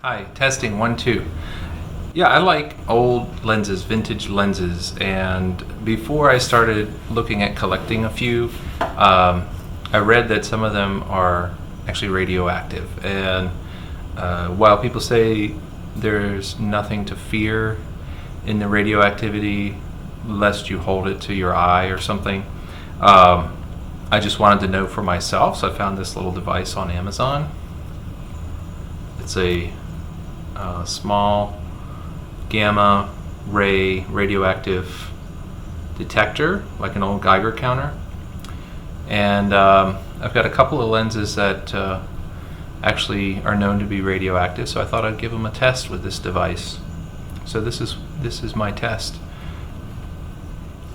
Hi, testing 1, 2. Yeah, I like old lenses, vintage lenses, and before I started looking at collecting a few, I read that some of them are actually radioactive. And while people say there's nothing to fear in the radioactivity, lest you hold it to your eye or something, I just wanted to know for myself, so I found this little device on Amazon. It's a small gamma ray radioactive detector, like an old Geiger counter. And I've got a couple of lenses that actually are known to be radioactive, so I thought I'd give them a test with this device. So this is my test.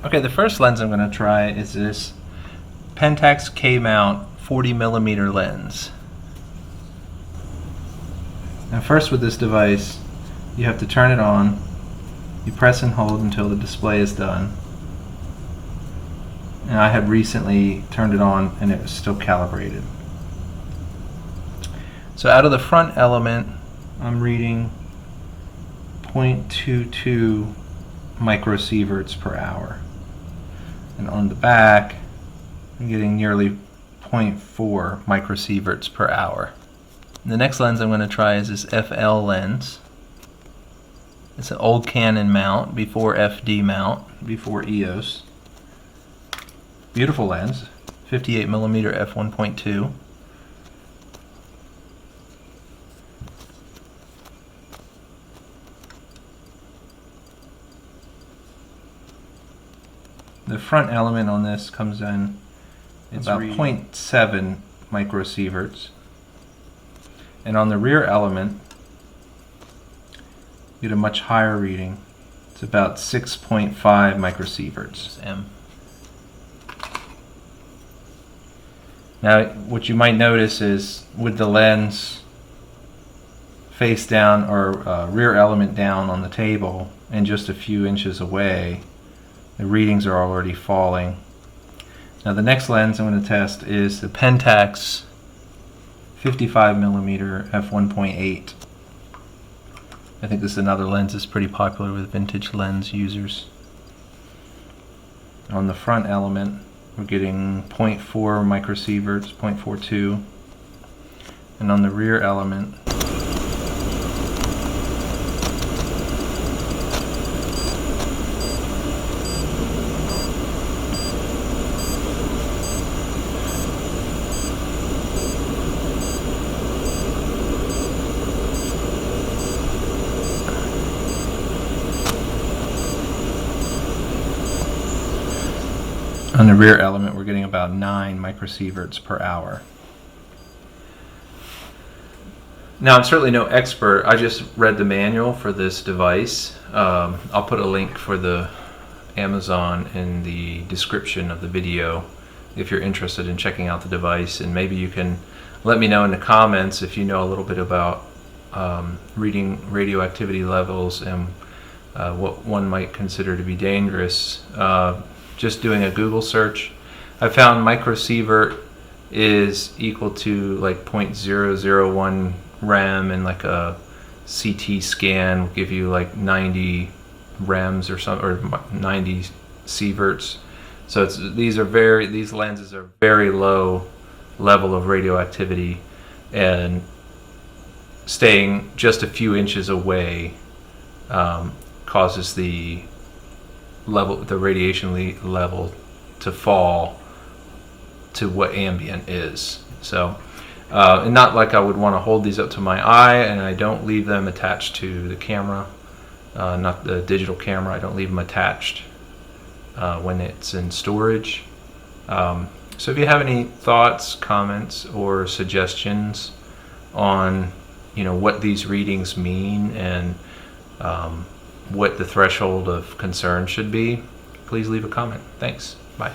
Okay, the first lens I'm going to try is this Pentax K-mount 40mm lens. And first with this device, you have to turn it on. You press and hold until the display is done. And I had recently turned it on and it was still calibrated. So out of the front element, I'm reading 0.22 microsieverts per hour. And on the back, I'm getting nearly 0.4 microsieverts per hour. The next lens I'm going to try is this FL lens. It's an old Canon mount before FD mount, before EOS. Beautiful lens, 58mm f1.2. The front element on this comes in about 0.7 microsieverts. And on the rear element, you get a much higher reading. It's about 6.5 microsieverts. Now, what you might notice is with the lens face down or rear element down on the table and just a few inches away, the readings are already falling. Now, the next lens I'm going to test is the Pentax 55mm f1.8. I think this is another lens that's pretty popular with vintage lens users. On the front element, we're getting 0.4 microsieverts, 0.42. And on the rear element, on the rear element, we're getting about 9 microsieverts per hour. Now, I'm certainly no expert. I just read the manual for this device. I'll put a link for the Amazon in the description of the video if you're interested in checking out the device, and maybe you can let me know in the comments if you know a little bit about reading radioactivity levels and what one might consider to be dangerous. Just doing a Google search, I found microsievert is equal to like 0.001 rem, and like a CT scan will give you like 90 rems or 90 sieverts. So these lenses are very low level of radioactivity, and staying just a few inches away causes the radiation level to fall to what ambient is. So, and not like I would want to hold these up to my eye, and I don't leave them attached to the camera, not the digital camera. I don't leave them attached when it's in storage. So if you have any thoughts, comments, or suggestions on what these readings mean and what the threshold of concern should be, please leave a comment. Thanks. Bye.